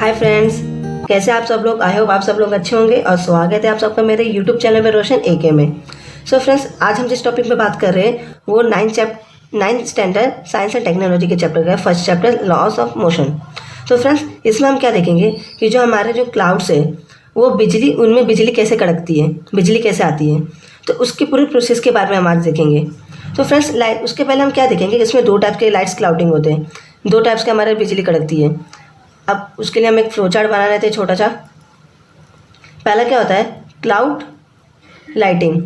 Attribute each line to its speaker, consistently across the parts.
Speaker 1: Hi friends, कैसे आप सब लोग। आई होप आप सब लोग अच्छे होंगे और स्वागत है आप सबका मेरे यूट्यूब चैनल में रोशन एके में। सो फ्रेंड्स, आज हम जिस टॉपिक पे बात कर रहे हैं वो ninth standard science and technology के चैप्टर का है, first chapter loss of motion. तो फ्रेंड्स, इसमें हम क्या देखेंगे कि जो हमारे जो क्लाउड्स है वो बिजली, उनमें बिजली कैसे कड़कती है, बिजली कैसे आती है, तो उसकी पूरी प्रोसेस के बारे में हम आज देखेंगे। तो फ्रेंड्स, लाइट, उसके पहले हम क्या देखेंगे, इसमें दो टाइप के लाइट्स क्लाउडिंग होते हैं, दो टाइप्स के हमारे बिजली कड़कती है। अब उसके लिए हम एक फ्लो चार्ट बना रहे थे छोटा सा। पहला क्या होता है, क्लाउड लाइटिंग,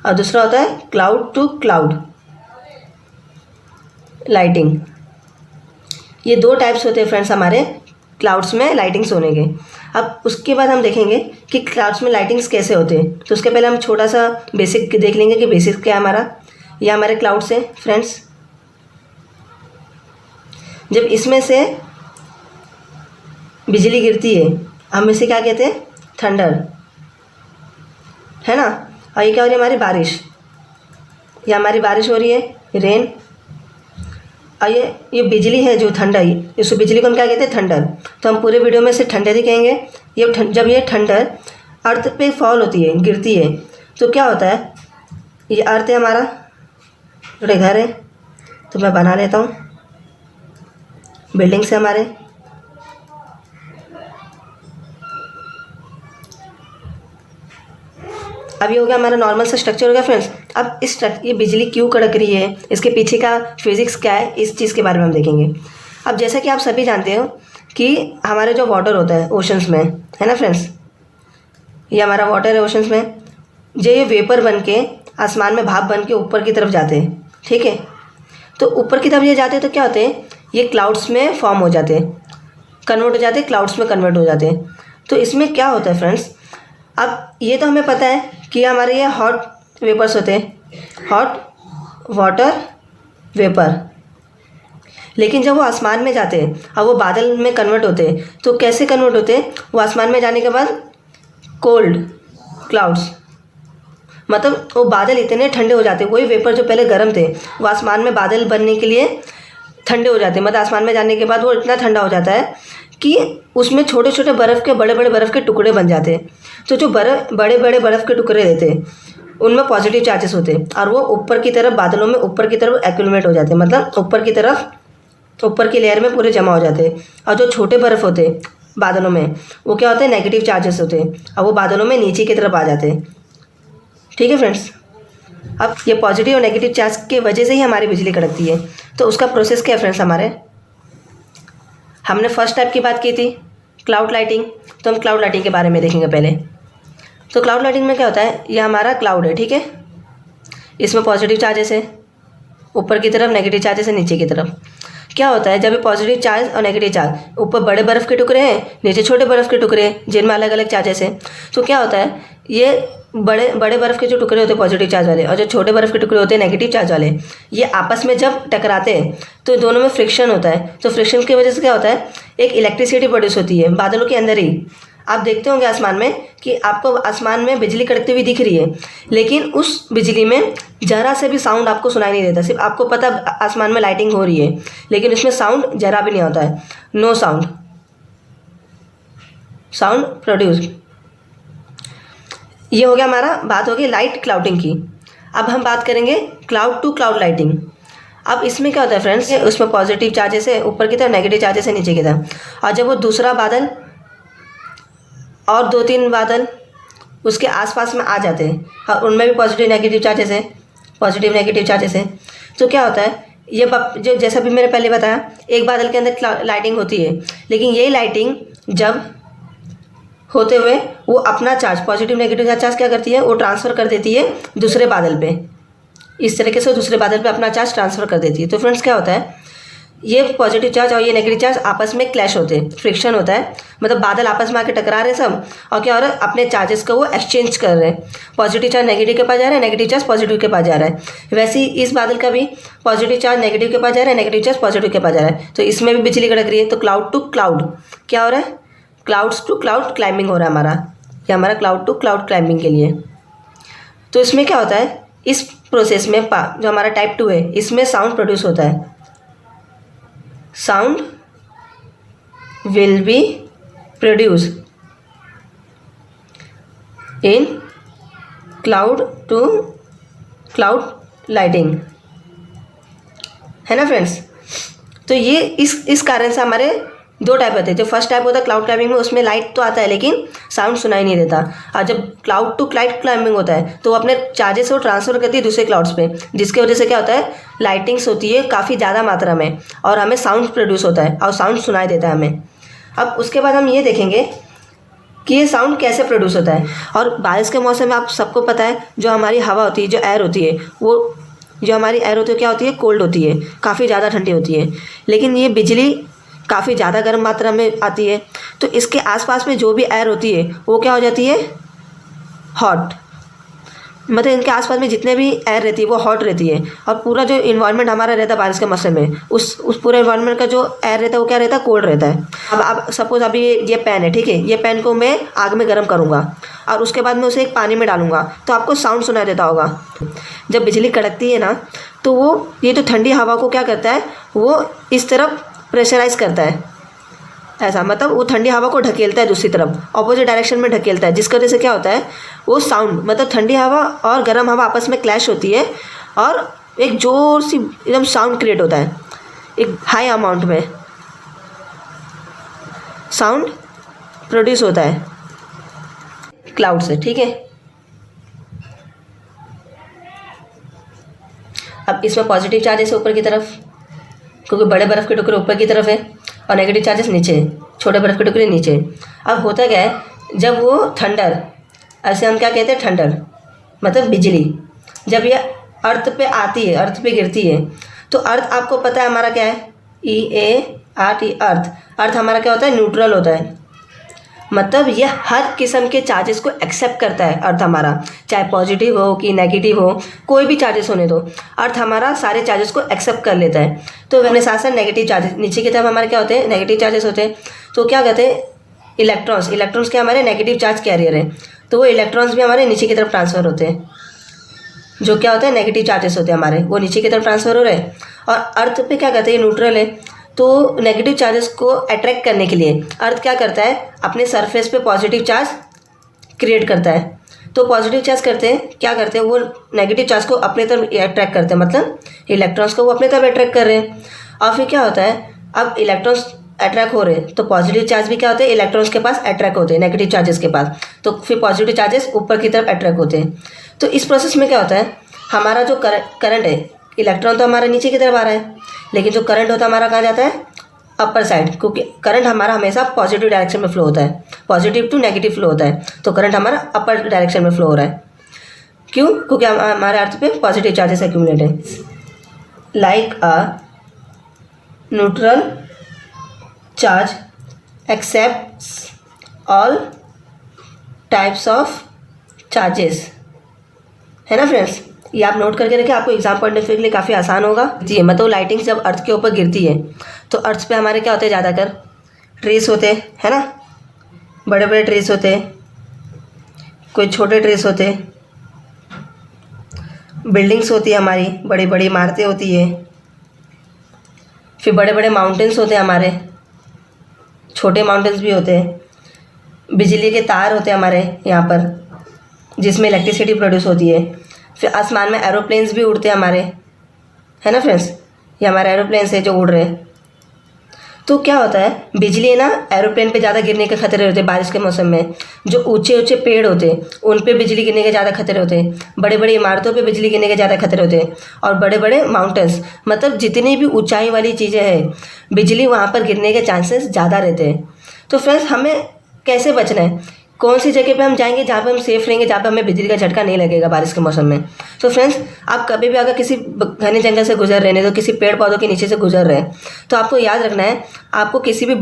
Speaker 1: और दूसरा होता है क्लाउड टू क्लाउड लाइटिंग। ये दो टाइप्स होते हैं फ्रेंड्स हमारे क्लाउड्स में लाइटिंग्स होने के। अब उसके बाद हम देखेंगे कि क्लाउड्स में लाइटिंग्स कैसे होते हैं। तो उसके पहले हम छोटा सा बेसिक देख लेंगे कि बेसिक क्या है हमारा। ये हमारे क्लाउड्स हैं फ्रेंड्स। जब इसमें से बिजली गिरती है हम इसे क्या कहते हैं, थंडर, है ना। और ये क्या हो रही है, हमारी बारिश, ये हमारी बारिश हो रही है, रेन। और ये बिजली है जो थंडर, इस बिजली को हम क्या कहते हैं, थंडर। तो हम पूरे वीडियो में से थंडर ही कहेंगे। जब ये थंडर अर्थ पे फॉल होती है, गिरती है, तो क्या होता है, ये अर्थ है हमारा, थोड़े घर है, तो मैं बना लेता हूँ बिल्डिंग से हमारे। अब ये हो गया हमारा नॉर्मल सा स्ट्रक्चर हो गया फ्रेंड्स। अब ये बिजली क्यों कड़क रही है, इसके पीछे का फिजिक्स क्या है, इस चीज़ के बारे में हम देखेंगे। अब जैसा कि आप सभी जानते हो कि हमारे जो वाटर होता है ओशंस में, है ना फ्रेंड्स, ये हमारा वाटर है ओशंस में, जो ये वेपर बन के आसमान में भाप बन के ऊपर की तरफ जाते हैं, ठीक है। तो ऊपर की तरफ ये जाते हैं तो क्या होते हैं, ये क्लाउड्स में फॉर्म हो जाते हैं, कन्वर्ट हो जाते हैं, क्लाउड्स में कन्वर्ट हो जाते हैं। तो इसमें क्या होता है फ्रेंड्स, अब ये तो हमें पता है कि हमारे ये हॉट वेपर्स होते हैं, हॉट वाटर वेपर। लेकिन जब वो आसमान में जाते हैं और वो बादल में कन्वर्ट होते हैं, तो कैसे कन्वर्ट होते हैं, वो आसमान में जाने के बाद कोल्ड क्लाउड्स, मतलब वो बादल इतने ठंडे हो जाते हैं, वही वेपर जो पहले गर्म थे वो आसमान में बादल बनने के लिए ठंडे हो जाते हैं। मतलब आसमान में जाने के बाद वो इतना ठंडा हो जाता है कि उसमें छोटे छोटे बर्फ़ के, बड़े बड़े बर्फ़ के टुकड़े बन जाते हैं। तो जो बड़े बड़े बर्फ़ के टुकड़े रहते हैं उनमें पॉजिटिव चार्जेस होते हैं, और वो ऊपर की तरफ बादलों में ऊपर की तरफ एक्यूमुलेट हो जाते हैं, मतलब ऊपर की तरफ, ऊपर की लेयर में पूरे जमा हो जाते हैं। और जो छोटे बर्फ़ होते हैं बादलों में, वो क्या होते हैं, नेगेटिव चार्जेस होते हैं, और वो बादलों में नीचे की तरफ आ जाते हैं, ठीक है फ्रेंड्स। अब ये पॉजिटिव और नेगेटिव चार्ज की वजह से ही हमारी बिजली कड़कती है। तो उसका प्रोसेस क्या है फ्रेंड्स हमारे, हमने फर्स्ट टाइप की बात की थी क्लाउड लाइटिंग, तो हम क्लाउड लाइटिंग के बारे में देखेंगे पहले। तो क्लाउड लाइटिंग में क्या होता है, ये हमारा क्लाउड है, ठीक है, इसमें पॉजिटिव चार्जेस है ऊपर की तरफ, नेगेटिव चार्जेस है नीचे की तरफ। क्या होता है, जब ये पॉजिटिव चार्ज और नेगेटिव चार्ज, ऊपर बड़े बर्फ़ के टुकड़े हैं, नीचे छोटे बर्फ़ के टुकड़े हैं जिनमें अलग अलग चार्जेस हैं। तो क्या होता है, ये बड़े बड़े बर्फ़ के जो टुकड़े होते हैं पॉजिटिव चार्ज वाले, और जो छोटे बर्फ़ के टुकड़े होते हैं नेगेटिव चार्ज वाले, ये आपस में जब टकराते हैं तो दोनों में फ्रिक्शन होता है। तो फ्रिक्शन की वजह से क्या होता है, एक इलेक्ट्रिसिटी प्रोड्यूस होती है बादलों के अंदर ही। आप देखते होंगे आसमान में कि आपको आसमान में बिजली कड़कती हुई दिख रही है, लेकिन उस बिजली में ज़रा से भी साउंड आपको सुनाई नहीं देता। सिर्फ आपको पता आसमान में लाइटिंग हो रही है, लेकिन उसमें साउंड ज़रा भी नहीं होता है, नो साउंड, साउंड प्रोड्यूस। ये हो गया हमारा, बात होगी लाइट क्लाउडिंग की। अब हम बात करेंगे क्लाउड टू क्लाउड लाइटिंग। अब इसमें क्या होता है फ्रेंड्स, उसमें पॉजिटिव चार्जेस है ऊपर की तरफ, नेगेटिव चार्जेस है नीचे की तरफ। और जब वो दूसरा बादल और 2-3 बादल उसके आसपास में आ जाते हैं और उनमें भी पॉजिटिव नेगेटिव चार्जेस है, पॉजिटिव नेगेटिव चार्जेस है, तो क्या होता है, ये जो जैसा भी मैंने पहले बताया, एक बादल के अंदर लाइटिंग होती है, लेकिन यही लाइटिंग जब होते हुए वो अपना चार्ज, पॉजिटिव नेगेटिव चार्ज क्या करती है, वो ट्रांसफ़र कर देती है दूसरे बादल पे। इस तरीके से वो दूसरे बादल पे अपना चार्ज ट्रांसफ़र कर देती है। तो फ्रेंड्स क्या होता है, ये पॉजिटिव चार्ज और ये नेगेटिव चार्ज आपस में क्लैश होते हैं, फ्रिक्शन होता है, मतलब बादल आपस में आके टकरा रहे हैं सब, और क्या हो रहा है, अपने चार्जेस को वो एक्सचेंज कर रहे हैं। पॉजिटिव चार्ज नेगेटिव के पास जा रहा है, नेगेटिव चार्ज पॉजिटिव के पास जा रहा है। वैसे ही इस बादल का भी पॉजिटिव चार्ज नेगेटिव के पास जा रहा है, नेगेटिव चार्ज पॉजिटिव के पास जा रहा है, तो इसमें भी बिजली कड़क रही है। तो क्लाउड टू क्लाउड क्या हो रहा है, क्लाउड्स टू क्लाउड क्लाइंबिंग हो रहा है हमारा, ये हमारा क्लाउड टू क्लाउड क्लाइंबिंग के लिए। तो इसमें क्या होता है, इस प्रोसेस में जो हमारा टाइप 2 है, इसमें साउंड प्रोड्यूस होता है, sound will be produced in cloud to cloud lighting, है ना फ्रेंड्स। तो ये इस कारण से हमारे दो टाइप होते हैं। जो फर्स्ट टाइप होता है क्लाउड क्लाइंबिंग में, उसमें लाइट तो आता है लेकिन साउंड सुनाई नहीं देता। और जब क्लाउड टू क्लाउड क्लाइंबिंग होता है तो वो अपने चार्जेस को ट्रांसफ़र करती है दूसरे क्लाउड्स पे, जिसकी वजह से क्या होता है, लाइटिंग्स होती है काफ़ी ज़्यादा मात्रा में और हमें साउंड प्रोड्यूस होता है और साउंड सुनाई देता है हमें। अब उसके बाद हम ये देखेंगे कि ये साउंड कैसे प्रोड्यूस होता है। और बारिश के मौसम में आप सबको पता है जो हमारी हवा होती है, जो एयर होती है, वो जो हमारी एयर होती है क्या होती है, कोल्ड होती है, काफ़ी ज़्यादा ठंडी होती है। लेकिन ये बिजली काफ़ी ज़्यादा गर्म मात्रा में आती है, तो इसके आसपास में जो भी एयर होती है वो क्या हो जाती है, हॉट। मतलब इनके आसपास में जितने भी एयर रहती है वो हॉट रहती है और पूरा जो इन्वायरमेंट हमारा रहता है बारिश के मौसम में, उस पूरे इन्वायरमेंट का जो एयर रहता है वो क्या रहता है, कोल्ड रहता है। अब सपोज अभी ये पेन है, ठीक है, ये पेन को मैं आग में गर्म करूँगा और उसके बाद मैं उसे एक पानी में डालूंगा तो आपको साउंड सुनाई देता होगा। जब बिजली कड़कती है ना तो वो ये जो ठंडी हवा को क्या करता है, वो इस तरफ प्रेशराइज करता है, ऐसा मतलब वो ठंडी हवा को ढकेलता है दूसरी तरफ, ऑपोजिट डायरेक्शन में ढकेलता है, जिसकी वजह से क्या होता है, वो साउंड मतलब ठंडी हवा और गर्म हवा आपस में क्लैश होती है और एक जोर सी एकदम साउंड क्रिएट होता है, एक हाई अमाउंट में साउंड प्रोड्यूस होता है क्लाउड से, ठीक है। अब इसमें पॉजिटिव चार्जेस है ऊपर की तरफ, क्योंकि बड़े बर्फ़ के टुकड़े ऊपर की तरफ है और नेगेटिव चार्जेस नीचे, छोटे बर्फ़ के टुकड़े नीचे। अब होता क्या है, जब वो थंडर, ऐसे हम क्या कहते हैं, थंडर मतलब बिजली, जब ये अर्थ पे आती है, अर्थ पे गिरती है, तो अर्थ आपको पता है हमारा क्या है, EART, अर्थ हमारा क्या होता है, न्यूट्रल होता है। मतलब ये हर किस्म के चार्जेस को एक्सेप्ट करता है अर्थ हमारा, चाहे पॉजिटिव हो कि नेगेटिव हो, कोई भी चार्जेस होने दो, अर्थ हमारा सारे चार्जेस को एक्सेप्ट कर लेता है। तो अपने साथ साथ नेगेटिव चार्जेस नीचे की तरफ हमारे क्या होते हैं, नेगेटिव चार्जेस होते हैं। तो क्या कहते हैं, इलेक्ट्रॉन्स के हमारे नेगेटिव चार्ज कैरियर है, तो वो इलेक्ट्रॉन्स भी हमारे नीचे की तरफ ट्रांसफ़र होते हैं। जो क्या होते हैं, नेगेटिव चार्जेस होते हैं हमारे, वो नीचे की तरफ ट्रांसफ़र हो रहे हैं। और अर्थ पे क्या कहते हैं, न्यूट्रल है, तो नेगेटिव चार्जेस को अट्रैक्ट करने के लिए अर्थ क्या करता है, अपने सरफेस पे पॉजिटिव चार्ज क्रिएट करता है। तो पॉजिटिव चार्ज करते हैं, क्या करते हैं, वो नेगेटिव चार्ज को अपने तरफ अट्रैक्ट करते हैं, मतलब इलेक्ट्रॉन्स को वो अपने तरफ अट्रैक्ट कर रहे हैं। और फिर क्या होता है, अब इलेक्ट्रॉन्स अट्रैक्ट हो रहे हैं तो पॉजिटिव चार्ज भी क्या होते हैं, इलेक्ट्रॉन्स के पास अट्रैक्ट होते हैं नेगेटिव चार्जेस के पास, तो फिर पॉजिटिव चार्जेस ऊपर की तरफ अट्रैक्ट होते हैं। तो इस प्रोसेस में क्या होता है, हमारा जो करंट है, इलेक्ट्रॉन तो हमारा नीचे की तरफ आ रहा है, लेकिन जो करंट होता है हमारा कहाँ जाता है, अपर साइड, क्योंकि करंट हमारा हमेशा पॉजिटिव डायरेक्शन में फ्लो होता है, पॉजिटिव टू नेगेटिव फ्लो होता है, तो करंट हमारा अपर डायरेक्शन में फ्लो हो रहा है। क्यों, क्योंकि हमारे अर्थ पे पॉजिटिव चार्जेस एक्यूमुलेट है। Like a neutral charge accepts all types of charges, है ना फ्रेंड्स। ये आप नोट करके रखें, आपको एग्जाम पढ़ने के लिए काफ़ी आसान होगा। जी, मतलब लाइटिंग जब अर्थ के ऊपर गिरती है तो अर्थ पे हमारे क्या होते हैं, ज़्यादातर ट्रीज होते हैं, है ना, बड़े बड़े ट्रीज होते हैं, कोई छोटे ट्रीज होते हैं, बिल्डिंग्स होती है हमारी, बड़ी बड़ी इमारतें होती है, फिर बड़े बड़े माउंटेन्स होते हैं हमारे, छोटे माउंटेन्स भी होते हैं, बिजली के तार होते हैं हमारे यहाँ पर जिसमें इलेक्ट्रिसिटी प्रोड्यूस होती है, फिर आसमान में एरोप्लेन्स भी उड़ते हैं हमारे, है ना फ्रेंड्स, ये हमारे एरोप्लेन्स है जो उड़ रहे हैं। तो क्या होता है, बिजली है ना, एरोप्लेन पे ज़्यादा गिरने के खतरे होते हैं बारिश के मौसम में। जो ऊंचे ऊंचे पेड़ होते हैं उन पे बिजली गिरने के ज़्यादा खतरे होते हैं, बड़े बड़ी इमारतों पे बिजली गिरने के ज़्यादा खतरे होते हैं, और बड़े बड़े माउंटेन्स मतलब जितनी भी ऊंचाई वाली चीज़ें हैं बिजली वहाँ पर गिरने के चांसेस ज़्यादा रहते हैं। तो फ्रेंड्स, हमें कैसे बचना है, कौन सी जगह पे हम जाएंगे जहाँ पे हम सेफ़ रहेंगे, जहाँ पे हमें बिजली का झटका नहीं लगेगा बारिश के मौसम में। तो फ्रेंड्स, आप कभी भी अगर किसी घने जंगल से गुजर रहे हैं, तो किसी पेड़ पौधों के नीचे से गुजर रहे हैं, तो आपको याद रखना है, आपको किसी भी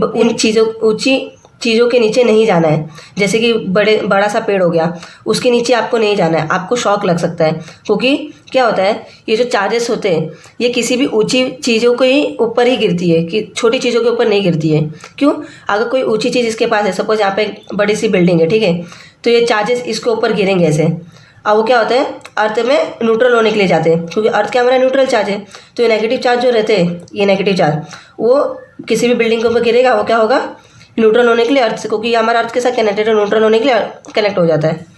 Speaker 1: ऊंची चीज़ों के नीचे नहीं जाना है। जैसे कि बड़ा सा पेड़ हो गया, उसके नीचे आपको नहीं जाना है, आपको शॉक लग सकता है, क्योंकि क्या होता है, ये जो चार्जेस होते हैं ये किसी भी ऊंची चीज़ों के ही ऊपर ही गिरती है, कि छोटी चीज़ों के ऊपर नहीं गिरती है। क्यों, अगर कोई ऊंची चीज़ इसके पास है, सपोज यहाँ पे बड़ी सी बिल्डिंग है, ठीक है, तो ये चार्जेस इसके ऊपर गिरेंगे ऐसे, अब वो क्या होता है, अर्थ में न्यूट्रल होने के लिए जाते हैं, क्योंकि अर्थ क्या हमारा न्यूट्रल चार्ज है। तो ये नेगेटिव चार्ज जो रहते हैं, ये नेगेटिव चार्ज वो किसी भी बिल्डिंग के ऊपर गिरेगा, वो क्या होगा, न्यूट्रल होने के लिए अर्थ से, क्योंकि ये हमारा अर्थ के साथ कनेक्टेड है, न्यूट्रल होने के लिए कनेक्ट हो जाता है।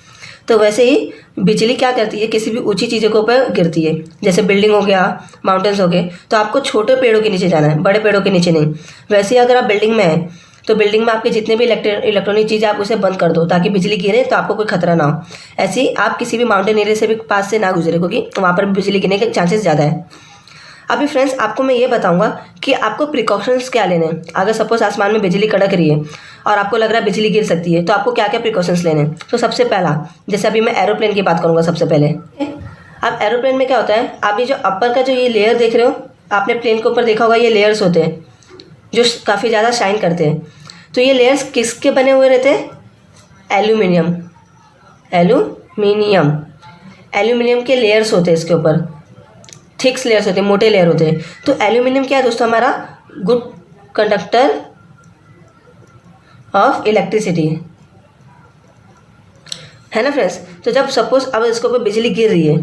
Speaker 1: तो वैसे ही बिजली क्या करती है, किसी भी ऊंची चीज़ों के ऊपर गिरती है, जैसे बिल्डिंग हो गया, माउंटेन्स हो गए, तो आपको छोटे पेड़ों के नीचे जाना है, बड़े पेड़ों के नीचे नहीं। वैसे ही अगर आप बिल्डिंग में हैं तो बिल्डिंग में आपके जितने भी इलेक्ट्रॉनिक चीज़ आप उसे बंद कर दो ताकि बिजली गिरे तो आपको कोई खतरा ना हो। ऐसे ही आप किसी भी माउंटेन एरिया से भी पास से ना गुजरे, क्योंकि वहाँ पर बिजली गिरने के चांसेस ज़्यादा है। अभी फ्रेंड्स आपको मैं ये बताऊंगा कि आपको प्रिकॉशंस क्या लेने हैं। अगर सपोज आसमान में बिजली कड़क रही है और आपको लग रहा है बिजली गिर सकती है, तो आपको क्या क्या प्रिकॉशंस लेने हैं। तो सबसे पहला, जैसे अभी मैं एरोप्लेन की बात करूँगा सबसे पहले। अब एरोप्लेन में क्या होता है, आप ये जो अपर का जो ये लेयर देख रहे हो, आपने प्लेन के ऊपर देखा होगा, ये लेयर्स होते हैं जो काफ़ी ज़्यादा शाइन करते हैं। तो ये लेयर्स किसके बने हुए रहते हैं, एल्यूमिनियम एल्यूमिनियम के लेयर्स होते हैं, इसके ऊपर थिक्स लेयर्स होते हैं, मोटे लेयर होते हैं। तो एल्यूमिनियम क्या है दोस्तों, हमारा गुड कंडक्टर ऑफ इलेक्ट्रिसिटी है ना फ्रेंड्स। तो जब सपोज अब इसके ऊपर बिजली गिर रही है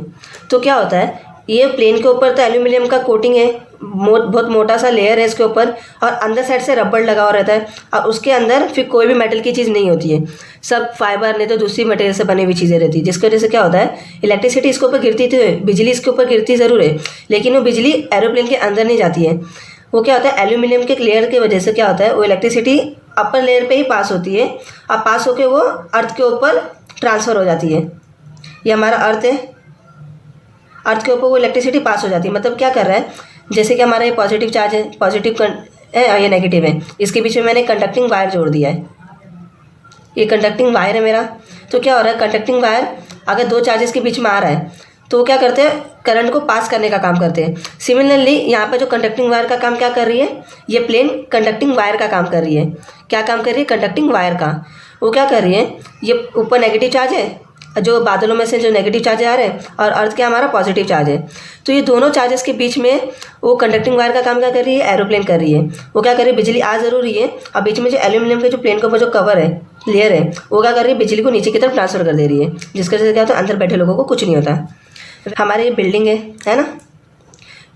Speaker 1: तो क्या होता है, ये प्लेन के ऊपर तो एल्यूमिनियम का कोटिंग है, बहुत मोटा सा लेयर है इसके ऊपर, और अंदर साइड से रबड़ लगा हुआ रहता है, और उसके अंदर फिर कोई भी मेटल की चीज़ नहीं होती है, सब फाइबर नहीं तो दूसरी मटेरियल से बनी हुई चीज़ें रहती है, जिसकी वजह से क्या होता है, इलेक्ट्रिसिटी इसके ऊपर गिरती तो है, बिजली इसके ऊपर गिरती ज़रूर है, लेकिन वो बिजली एरोप्लेन के अंदर नहीं जाती है। वो क्या होता है, एल्यूमिनियम के लेयर की वजह से क्या होता है, वो इलेक्ट्रिसिटी अपर लेयर पे ही पास होती है, और पास होकर वो अर्थ के ऊपर ट्रांसफ़र हो जाती है। ये हमारा अर्थ है, अर्थ के ऊपर वो इलेक्ट्रिसिटी पास हो जाती है। मतलब क्या कर रहा है, जैसे कि हमारा ये पॉजिटिव चार्ज है, पॉजिटिव है और ये नेगेटिव है, इसके बीच में मैंने कंडक्टिंग वायर जोड़ दिया है, ये कंडक्टिंग वायर है मेरा। तो क्या हो रहा है, कंडक्टिंग वायर अगर दो चार्जेस के बीच में आ रहा है तो वो क्या करते हैं, करंट को पास करने का काम करते हैं। सिमिलरली यहाँ पर जो कंडक्टिंग वायर का काम क्या कर रही है, ये प्लेन कंडक्टिंग वायर का काम कर रही है। क्या काम कर रही है, कंडक्टिंग वायर का। वो क्या कर रही है, ये ऊपर नेगेटिव चार्ज है, जो बादलों में से जो नेगेटिव चार्ज आ रहे हैं, और अर्थ क्या हमारा पॉजिटिव चार्ज है। तो ये दोनों चार्जेस के बीच में वो कंडक्टिंग वायर का काम क्या कर रही है, एरोप्लेन कर रही है। वो क्या कर रही है, बिजली आ जरूर रही है, और बीच में जो एल्यूमिनियम के जो प्लेन के ऊपर जो कवर है, लेयर है, वो क्या कर रही है, बिजली को नीचे की तरफ ट्रांसफर कर दे रही है, जिसकी वजह से क्या होता है, अंदर बैठे लोगों को कुछ नहीं होता। हमारे ये बिल्डिंग है ना,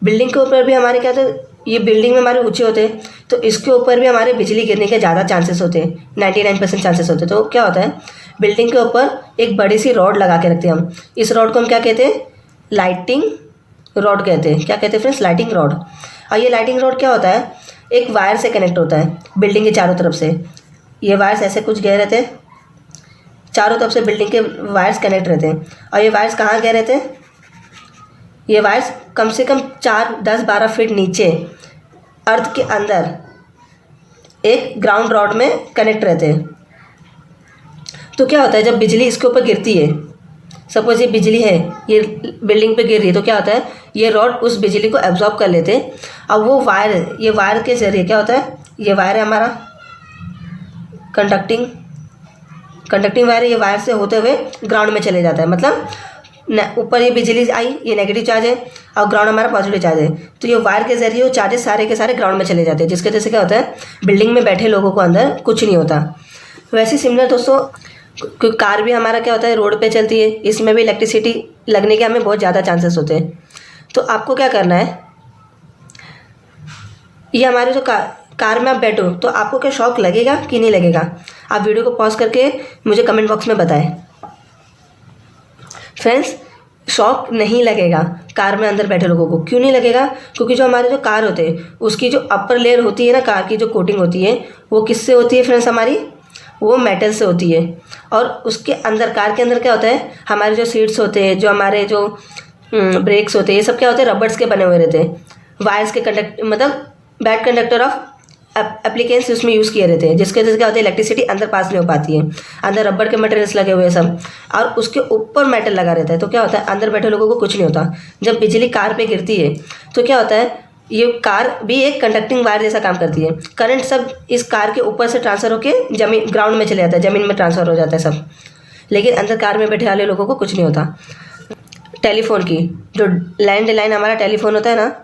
Speaker 1: बिल्डिंग के ऊपर भी हमारे क्या होता है, ये बिल्डिंग में हमारे ऊंचे होते हैं, तो इसके ऊपर भी हमारे बिजली गिरने के ज़्यादा चांसेस होते हैं, 99% चांसेस होते हैं। तो क्या होता है, बिल्डिंग के ऊपर एक बड़ी सी रॉड लगा के रखते हैं हम। इस रॉड को हम क्या कहते हैं, लाइटिंग रॉड कहते हैं। क्या कहते हैं फ्रेंड्स, लाइटिंग रॉड। और ये लाइटिंग रॉड क्या होता है, एक वायर से कनेक्ट होता है बिल्डिंग के चारों तरफ से। ये वायर्स ऐसे कुछ गए रहते हैं, चारों तरफ से बिल्डिंग के वायर्स कनेक्ट रहते हैं। और ये वायर्स कहाँ गए रहते हैं, ये वायर्स कम से कम 4, 10, 12 फीट नीचे अर्थ के अंदर एक ग्राउंड रॉड में कनेक्ट रहते हैं। तो क्या होता है, जब बिजली इसके ऊपर गिरती है, सपोज ये बिजली है, ये बिल्डिंग पे गिर रही है, तो क्या होता है, ये रॉड उस बिजली को एब्जॉर्ब कर लेते हैं। अब वो वायर, ये वायर के जरिए क्या होता है, ये वायर है हमारा कंडक्टिंग वायर है, ये वायर से होते हुए ग्राउंड में चले जाता है। मतलब ऊपर ये बिजली आई, ये नेगेटिव चार्ज है, और ग्राउंड हमारा पॉजिटिव चार्ज है, तो ये वायर के जरिए वो चार्जेस सारे के सारे ग्राउंड में चले जाते हैं, जिसकी वजह से क्या होता है, बिल्डिंग में बैठे लोगों को अंदर कुछ नहीं होता। वैसे सिमिलर दोस्तों, क्योंकि कार भी हमारा क्या होता है, रोड पे चलती है, इसमें भी इलेक्ट्रिसिटी लगने के हमें बहुत ज़्यादा चांसेस होते हैं। तो आपको क्या करना है, ये हमारे जो कार में आप बैठो तो आपको क्या शॉक लगेगा कि नहीं लगेगा, आप वीडियो को पॉज करके मुझे कमेंट बॉक्स में बताएं। फ्रेंड्स, शॉक नहीं लगेगा कार में अंदर बैठे लोगों को। क्यों नहीं लगेगा, क्योंकि जो हमारे जो कार होते हैं उसकी जो अपर लेयर होती है ना, कार की जो कोटिंग होती है, वो किससे होती है फ्रेंड्स, हमारी वो मेटल से होती है। और उसके अंदर, कार के अंदर क्या होता है, हमारे जो सीट्स होते हैं, जो हमारे जो ब्रेक्स होते हैं, ये सब क्या होते हैं, रबर्स के बने हुए रहते हैं। वायर्स के मतलब बैड कंडक्टर ऑफ एप्लीकेंस उसमें यूज़ किए रहते हैं, जिसके वजह से क्या होता है, इलेक्ट्रिसिटी अंदर पास नहीं हो पाती है। अंदर रबर के मटेरियल्स लगे हुए हैं सब, और उसके ऊपर मेटल लगा रहता है। तो क्या होता है, अंदर बैठे लोगों को कुछ नहीं होता। जब बिजली कार पे गिरती है तो क्या होता है, ये कार भी एक कंडक्टिंग वायर जैसा काम करती है। करंट सब इस कार के ऊपर से ट्रांसफ़र होकर जमीन, ग्राउंड में चले जाता है, ज़मीन में ट्रांसफ़र हो जाता है सब, लेकिन अंदर कार में बैठे वाले लोगों को कुछ नहीं होता। टेलीफोन की जो लैंडलाइन हमारा टेलीफोन होता है ना,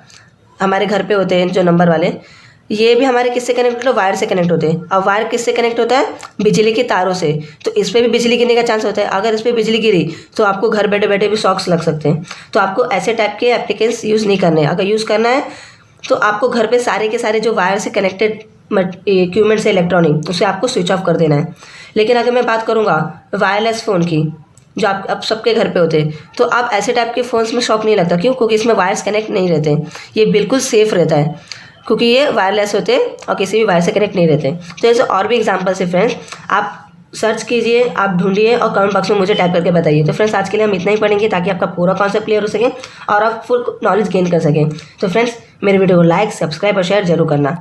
Speaker 1: हमारे घर पे होते हैं जो नंबर वाले, ये भी हमारे किससे कनेक्ट होते हैं, वायर से कनेक्ट होते हैं। और वायर किससे कनेक्ट होता है, बिजली के तारों से। तो इस पर भी बिजली गिरने का चांस होता है। अगर इस पर बिजली गिरी तो आपको घर बैठे बैठे भी शॉक्स लग सकते हैं। तो आपको ऐसे टाइप के एप्लीकेंस यूज़ नहीं करने हैं। अगर यूज़ करना है तो आपको घर पे सारे के सारे जो वायर से कनेक्टेड इक्विपमेंट से इलेक्ट्रॉनिक, उसे आपको स्विच ऑफ कर देना है। लेकिन अगर मैं बात करूँगा वायरलेस फ़ोन की, जो आप अब सबके घर पे होते हैं, तो आप ऐसे टाइप के फ़ोन्स में शॉक नहीं लगता। क्यों? क्योंकि इसमें वायर्स कनेक्ट नहीं रहते, ये बिल्कुल सेफ़ रहता है क्योंकि ये वायरलेस होते हैं और किसी भी वायर से कनेक्ट नहीं रहते। तो ऐसे और भी एग्जांपल्स है फ्रेंड्स, आप सर्च कीजिए, आप ढूंढिए और कमेंट बॉक्स में मुझे टाइप करके बताइए। तो फ्रेंड्स आज के लिए हम इतना ही पढ़ेंगे ताकि आपका पूरा कॉन्सेप्ट क्लियर हो सके और आप फुल नॉलेज गेन कर सकें। तो फ्रेंड्स मेरे वीडियो को लाइक, सब्सक्राइब और शेयर जरूर करना।